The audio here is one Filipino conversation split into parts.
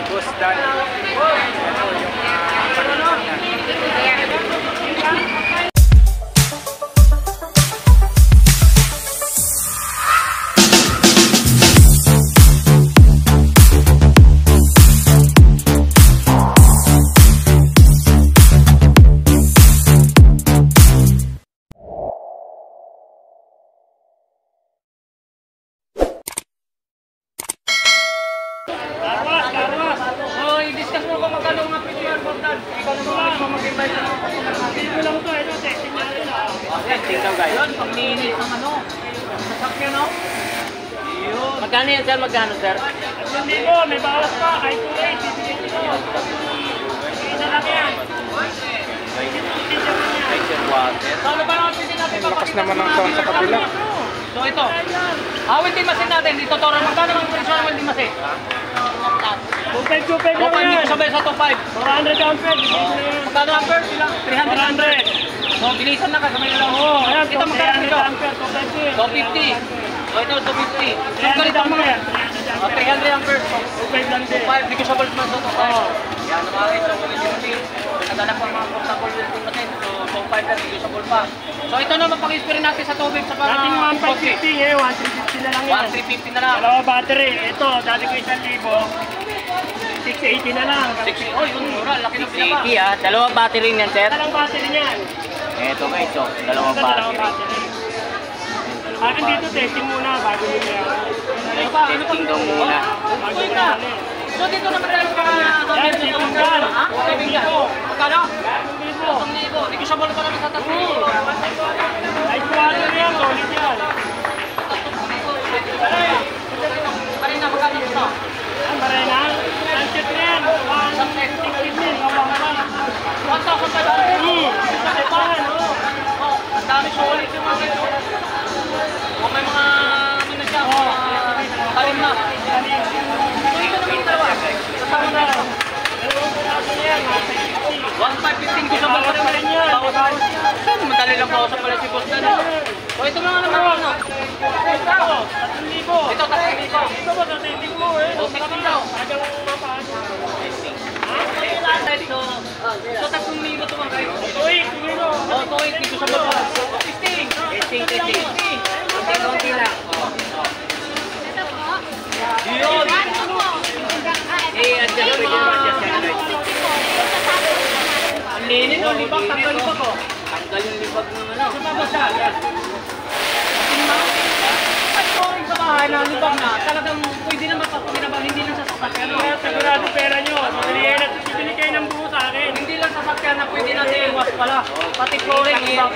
Boss Dan. Magkano yan, sir? Magkano, sir? 1,000, may bawas pa. Kahit 2,800, bibigyan ko. Isa lang yan. Ano ba naman pwede natin Lakas naman ang sound sa kabila. So ito, welding machine natin. Dito, Toro, magkano ang presyo ng welding machine? 2,500 lang yan. Hindi ko sabay sa 2,500. 400 ampere. Magkano ampere? 300. So, bilisan na ka. Sabay na lang. Oo, ayan. Ito, magkano 300 ito? ampere, 250. 250. So, ito, 250. So, 300 ganito mga ampere. 300 ampere. 2,500 lang din. 2,500. Hindi ko sabay naman sa 2,500. Yan, nakakit. So, welding machine. Nadala pa mga portable welding machine. So, 2,500 lang. Hindi ko sabay pa. So, ito na mapag-inspire natin sa tubig sa mga Dating 1,550 ngayon, 1,350 na lang yan. 1,350 na lang. Dalawa battery. Ito, dati ko 1,000. 680 na lang. 680. Oh, yun mura. Laki ng pinaba. 680 dalawang battery niyan, sir. Dalang battery niyan. Eto guys, so, dalawang Dalawang battery. battery. Akin dito, testing muna bago nyo yan. Testing daw muna. Bago nyo yan. So dito naman tayo sa Yan, sipong gan. Magkano? 3,000. Hindi ko siya bola pa naman sa 3,000. Ay, quadro yan, solid yan. Kanina, magkano ito? Ang barena, sunset yan. 160 din, kawang pa. 1,500. Katipahan, oo. Oh, ang dami solid yung mga ito. O may mga ano na siya, talim na. So ito naman yung dalawa. Kasama na. 1,515 ko sa bola pa rin yan. Madali lang pa ako sa pala si Boss Dan. O ito mga naman ano? Ito, 3,000. Ito ba sa testing mo eh? O, 16 daw. Agang mapahan. So 3,000 ito mga kayo. Uy, kumino. O, 2,800 dito sa bola. Testing. Konti lang. Yun. Adjust ko dyan, adjust yan. Ang linin o, libag. Tanggal libag o. Tanggal yung libag ng ano. Sumabasa. At kung sa bahay na libag na, talagang pwede naman pa pinabang, hindi lang sa sasakyan. Kaya sigurado pera nyo. Bibili kayo ng buo sa akin. Hindi lang sasakyan na pwede natin iwas pala. Pati flooring, ibang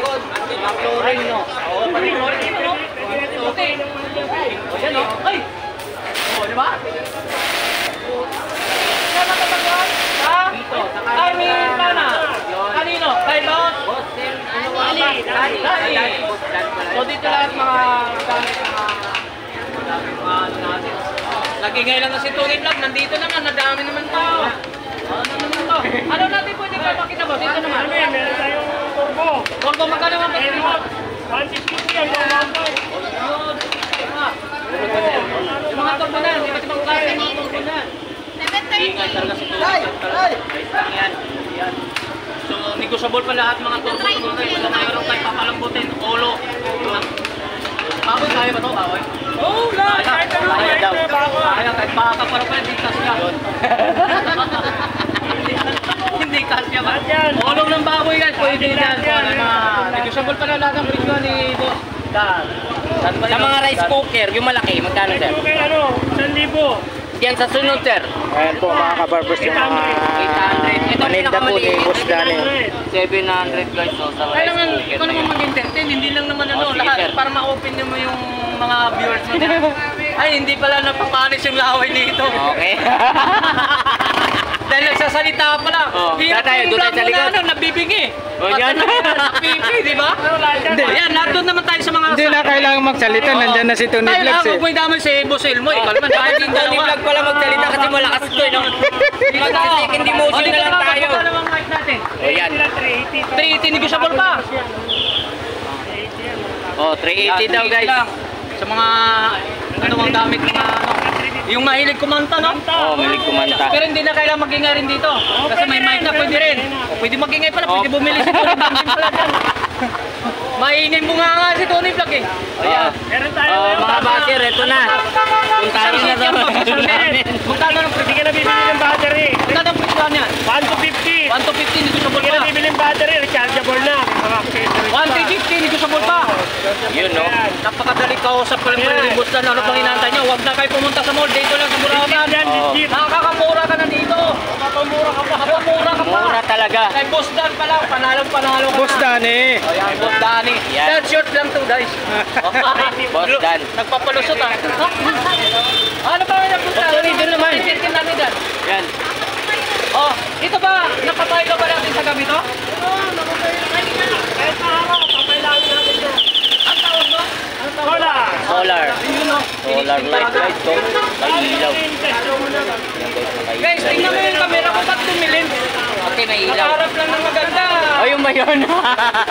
flooring, no? Oo, pati flooring ito, no? Okay. O yan, no? Ay! O, di ba? Kaya matatagal? Ha? Ay, may mana. Kanino? Kay Boss? Dali. So dito lahat mga gamit mga ano natin. Lagi ngayon lang na si Tony Vlog, nandito naman, nadami naman tao. Ano naman to? Ano natin pwede pa makita mo? Dito naman. Meron tayong turbo. Turbo, magkano ang pagkakita mo? 160 yan, 1,500. Yung mga turbo na, iba't ibang klase ng mga turbo na. Ingay talaga si Tony Vlog. Yan. So, negotiable pa lahat mga turbo. Wala mayroon tayo papalambutin. Olo. Baboy, kaya ba ito? Baboy? Oo, lahat. Kahit ano, kahit na bako. Kaya kahit baka para pa, hindi kasya. Hindi kasya ba? Olong ng baboy guys, pwede yan. Negotiable pa lahat ang presyo ni Boss Dan. Sa mga rice cooker, yung malaki, magkano, sir? Okay, ano, 1,000. Yan sa sunod, sir. Ayan po mga kabarbers yung mga 800. Ito paninda po ni Boss Danny. 700 guys, so, sa rice Kailangan, cooker. ikaw naman mag-entertain, hindi lang naman ano, Oh, sige, lahat, sir. para ma-open mo yung mga viewers mo. Ay, hindi pala napapanis yung laway nito. Okay. Dahil nagsasalita pala. Oh, Hirap tayo, yung doon vlog tayo sa mo na likod. ano, nabibingi. Oh, yan. Pipi, di ba? Ayan, nandun naman tayo sa mga... Hindi na kailangan magsalita, nandyan na si Tony Tayo lang, Vlogs eh. huwag mo idamay si Boss Elmo. Ikaw naman, dahil yung Tony dalawa. Vlog pala magsalita kasi malakas to, no? Mag-second emotion na lang tayo. Magkano naman mic natin? O yan. 380 negotiable pa. Oh, 380 daw guys. Lang. Sa mga ano ang gamit mga ano. Yung mahilig kumanta, no? Oh, mahilig kumanta. Pero hindi na kailangan magingay rin dito. Kasi may mic na pwede rin. O, pwede magingay pala, pwede bumili si Tony Vlog din pala dyan. Maingay mo nga si Tony Vlog eh. Ayan. Meron tayo Oh, ngayon. mga baker, ito na. Puntahan na sa mga namin. Magkano ng Hindi ka na bibili ng battery. Magkano ang presyo niya? 1 to 50. 1 to 15, hindi ko sa Hindi ka na pa. bibili ng battery. Rechargeable na. May mga accessories 1 to 50, hindi ko sa pa. Yun, no? Napakadali kausap ko lang pala ni Boss Dan. Ano pang inaantay nyo? Huwag na kayo pumunta sa mall. Dito lang sa Buracan. Yan, Oh. legit. Nakakamura ka na dito. Nakakamura ka pa. Nakakamura ka pa. Mura talaga. Kay Boss Dan pa lang. Panalo ka Boss na. Danny. O yan, Boss Danny. Yan. That short lang to guys. Boss Dan. Nagpapalusot ah. Ano pa rin ang Boss Dan? Sorry, doon naman. Tirkin natin dyan. Yan. Oh, ito ba? Napatay ka ba natin sa gabi to? Kahit mahaba, papailangan natin ito. Ang tawag mo? Solar. Solar. Yun o. Solar light guys. So, may ilaw. Test mo na ba? Yan guys, may Guys, ilaw. tingnan mo yung camera ko. Ba't tumilin? Okay, may ilaw. Nakaharap lang ng maganda. Oh, yung ba yun?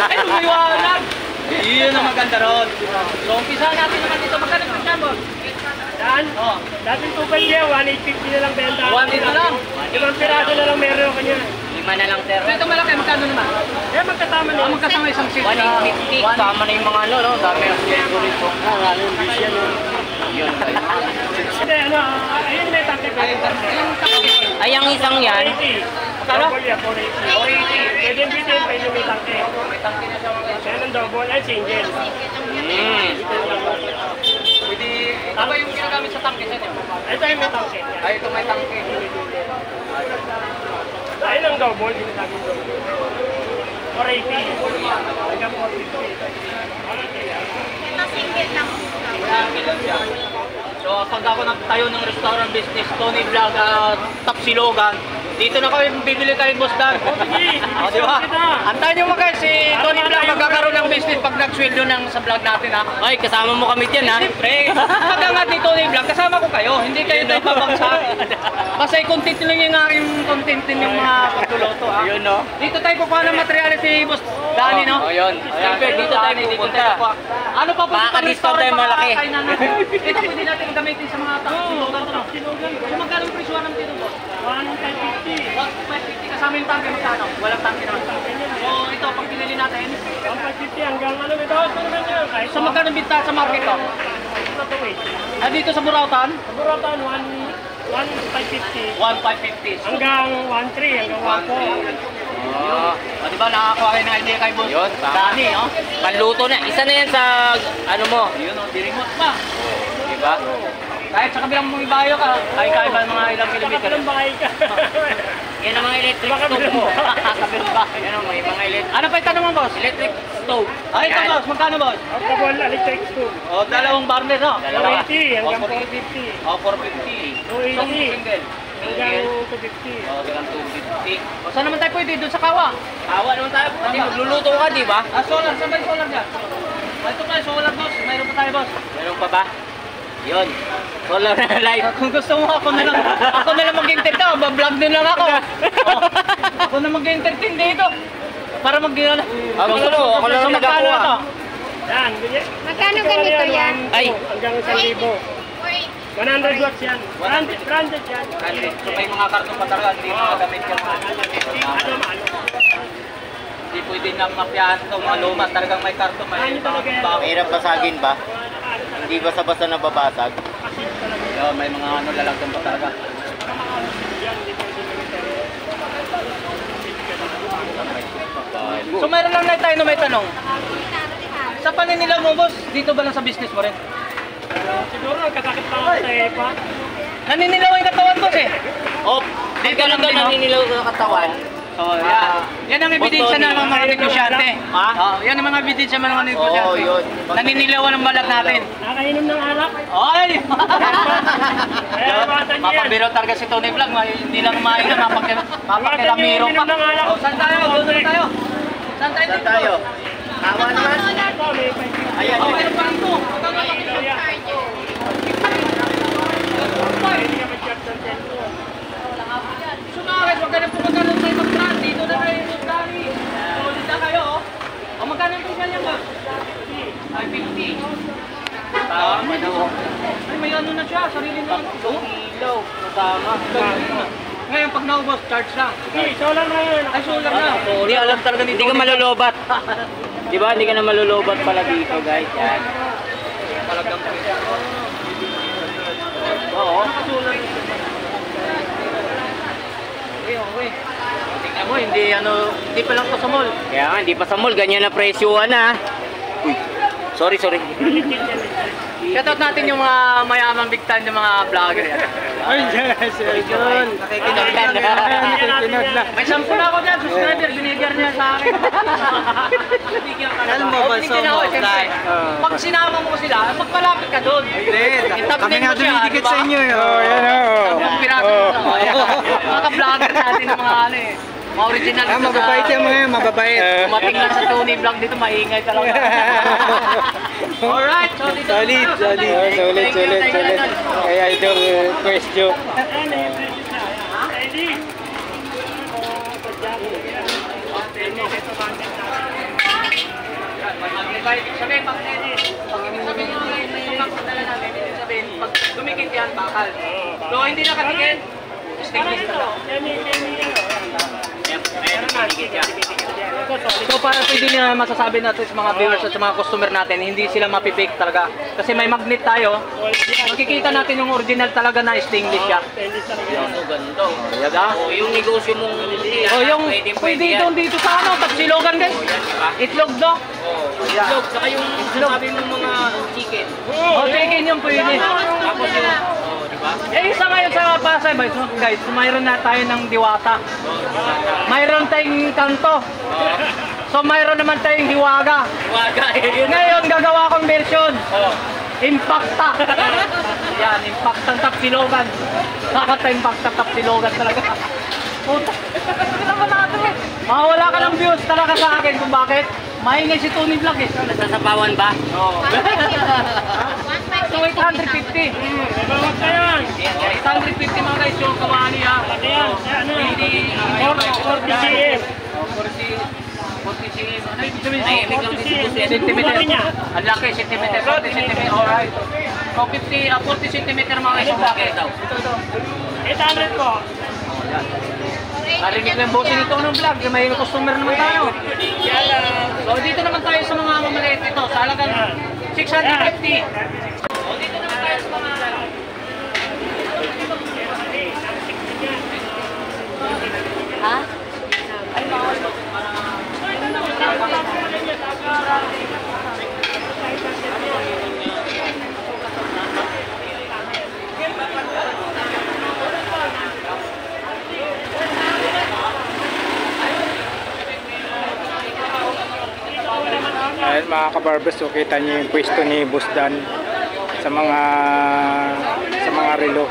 Ay, lumiwanag. Yun ang maganda ron. So, umpisa natin naman dito. Magkano ang presyo, boss? Yan. Oh, Dating 2 yan, 1,850 na lang benta. 1 lang. 5 piraso na lang meron kanya. 5 na lang, sir. So, ito malaki. Magkano naman? Yan, magkasama na. Magkasama isang seat. 150. Tama na yung mga ano, no? Dami ang schedule ito. Yun guys. Hindi, ano, ayun may tangke ko. Ay, ang isang yan. 480. Magkano? Double yan, 480. Pwede yung bitin, pwede may tangke. Yan ang double, ay single. Pwede, ito ba yung ginagamit sa tangke sa inyo? Ito yung may tangke. Ay, ito may tangke. Ayun ang double, ginagamit double. 480. Hanggang 450. So, pag ako nagtayo ng restaurant business, Tony Vlog, Tapsilogan, dito na kami bibili kay Boss Dan. sige. O, di ba? Antayin nyo mga guys, si Tony Vlog magkakaroon ng business pag nag-sweldo ng sa vlog natin ha. Ay, kasama mo kami dyan, ha? Siyempre, pag-angat ni Tony Vlog, kasama ko kayo, hindi kayo tayo pabangsak. Basta i-content lang yung aking content din yung mga pagluluto ha. Yun, no? Dito tayo kukuha ng materialis si Boss Danny, no? Oh, yun. Siyempre, dito tayo pupunta. Ano pa po Makaka-discount tayo malaki. Ito pwede natin gamitin sa mga taksilogan to, no? So, magkano ang presyo ng dito, Boss? 150. 150 kasama yung tangke, magkano? Walang tangke naman. So, ito, pag pinili natin, 150 hanggang ano, may tawag ko naman yan. Kahit so magkano binta sa market to? sa 280. Ah, dito sa Burautan, Buratan, 1,550. 1,550. So, Hanggang 1,300, hanggang 1,400. Oh. o, di ba, nakakuha kayo ng idea kay Boss Yun, tama. Danny, no? Panluto na. Isa na yan sa, ano mo. Yun, o, di remote pa. Diba? Kahit sa kabilang mong ibayo ka, kaya ba mga ilang kilometer? Kabilang bahay ka. Yan ang mga electric Baka stove bilang mo. Kabilang ba? Yan ang mga electric. Ano pa itanong mo, Boss? Electric stove. Ay, ito, Yan. Boss, magkano, Boss? Double electric stove. O, dalawang burner, no? Dalawa. 480 hanggang O, 450. O, 450. 280. Single. Hanggang 250. O, hanggang 250. O, saan naman tayo pwede? Doon sa Kawa? Awa naman tayo. Kasi magluluto ka, di ba? Ah, solar. Saan ba yung solar dyan? Ah, ito tayo, solar, Boss. Mayroon pa tayo, Boss. Meron pa ba? Yun. Solar light. Kung gusto mo, ako na lang mag-entertain. Ba-vlog din lang ako. Oh, ako na mag-entertain dito. Para mag-gina. Ah, gusto mo? Ako na lang nagkakuha. Yan, ganyan. Magkano ganito yan? Ay. Hanggang 1,000. 100 watts yan. Branded yan. So may mga karton pa talaga, hindi magagamit yan. Ano, ano. Hindi pwede na mapiyahan ito, mga luma. Talagang may karton, may bago. Mahirap basagin ba? Hindi basta-basta nababasag. Yun, may mga ano, lalagyan pa talaga. So meron lang tayo na may tanong. Sa paninilaw mo, boss, dito ba lang sa business mo rin? Siguro nagkasakit pa ako sa EPA. Naninilaw yung katawan, boss eh. Oh, dito lang daw naninilaw sa katawan. So, yan. Yan ang ebidensya ng mga negosyante. Ha? Yan ang mga ebidensya ng mga negosyante. Oo, yun. Naninilawan ang balat natin. Nakainom ng alak. Ay! Kaya batan yan. Mapabiro talaga si Tony Vlog. Hindi lang kumain na mapakilamiro pa. O, saan tayo? Doon tayo. Saan tayo dito? Tayo. Tawa naman. Ito, may 5. Ayan. Oh, mayroon pa rin to. Hindi ka mag-charge ng cellphone. So mga guys, huwag ka na pumunta doon sa ibang brand. Dito na kayo yung Dani. So, dito kayo. O, magkano yung presyo niya ba? 550. Ay, may ano na siya, sarili na. Ilaw, kasama. Ngayon, pag naubos, charge lang. Hindi, solar na yun. Ay, solar na. Hindi alam talaga, hindi ka malulubat. Di ba? Hindi ka na malulubat pala dito, guys. Yan. Talagang Oo. okay. Tingnan mo, hindi pa lang to sa mall. Kaya nga, hindi pa sa mall. Ganyan na presyuhan na. Uy. Sorry. Shoutout natin yung mga mayamang big time ng mga vlogger yan. Ay, yun. Nakikinig ka na. Nakikinig na. May 10 na ako dyan, subscriber, binigyan niya sa akin. Alam mo ba, Pag sinama mo sila, magpalapit ka doon. Kami nga dumidikit sa inyo. Diba? Oh, yan oh. Ang piraso na. Mga vlogger natin ng mga ano eh. Mga original. Ah, mababait yung mga yan, mababait. Tumating lang sa Tony Vlog dito, maingay talaga. Alright, solid. Solid. Kay Idol Question. Ano yung presyo na? Ready? Sabihin, pag pag dumikit yan, bakal. So, hindi nakatikit. Stainless na lang. So para pwede nila masasabi natin sa mga viewers at sa mga customer natin, hindi sila mapipake talaga. Kasi may magnet tayo, makikita natin yung original talaga na stainless siya. Ang ganda. Diba? O, yung negosyo mong hindi. O yung pwede doon dito sa ano, Tapsilogan guys. Itlog do. Itlog, saka yung sabi mong mga chicken. O chicken yung pwede. Tapos yung, diba? Eh isa ngayon sa Pasay guys, mayroon na tayo ng diwata. Mayroon tayong kanto. So mayroon naman tayong hiwaga. Waga eh. Ngayon gagawa kong version. Oh. Impacta. Yan, Impacta ng Tapsilogan. Nakaka-impacta Tapsilogan talaga. Puta. Hindi naman natin eh. Mawala ka ng views talaga sa akin kung bakit. Maingay si Tony Vlog eh. Nasasapawan ba? Oo. So 850. May bawag ka yan. 850 mga guys yung kawani ha. Laki yan. Ano? Hindi. 40 cm. 40 cm. Ano ibig 40 cm. Centimeter. Laki niya. Ang laki, centimeter. 40 centimeter. Alright. So 40 centimeter mga guys yung laki daw. 800 po. Narinig ko yung bossing ito ng vlog. May customer naman tayo. So dito naman tayo sa mga mamaliit ito. Sa halagang 650. So dito naman tayo sa mga Ha? Ayan mga kabarbers, so kita niyo yung pwesto ni Boss Dan sa mga relo.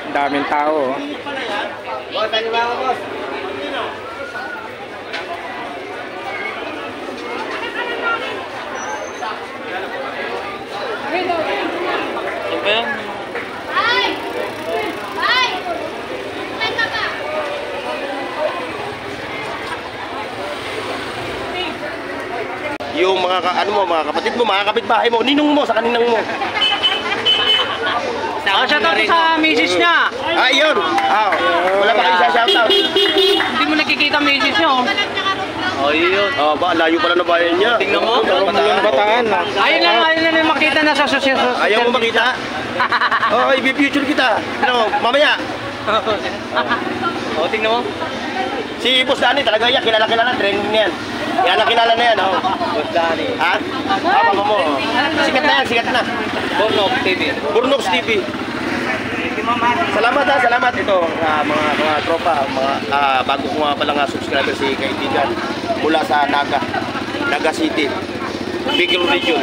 Ang daming tao. Oh. Ay! Ay! Kumain ka ba? Yung mga mga kapatid mo, mga kapitbahay mo, ninong mo sa kaninang mo. shoutout sa misis niya. Ah, yun. Ah, wala pa kayo sa shoutout. Hindi mo nakikita misis niyo. Oh, yun. Oh, ba layo pala na bayan niya. Tingnan mo. Yung bataan. Ayun na yung makita na sa social. Ayaw mo makita? Oh, i-future kita. Ano, mamaya. Oh, tingnan mo. Si Boss Danny talaga yan, kilala trending yan. Kilala na yan, oh. Boss Danny. Ha? Mama mo. Sikat na yan, sikat na. Bornok TV. Burnox TV. Salamat ha, salamat ito mga tropa, bago ko nga pala nga subscriber si kaibigan mula sa Naga City, Bicol Region.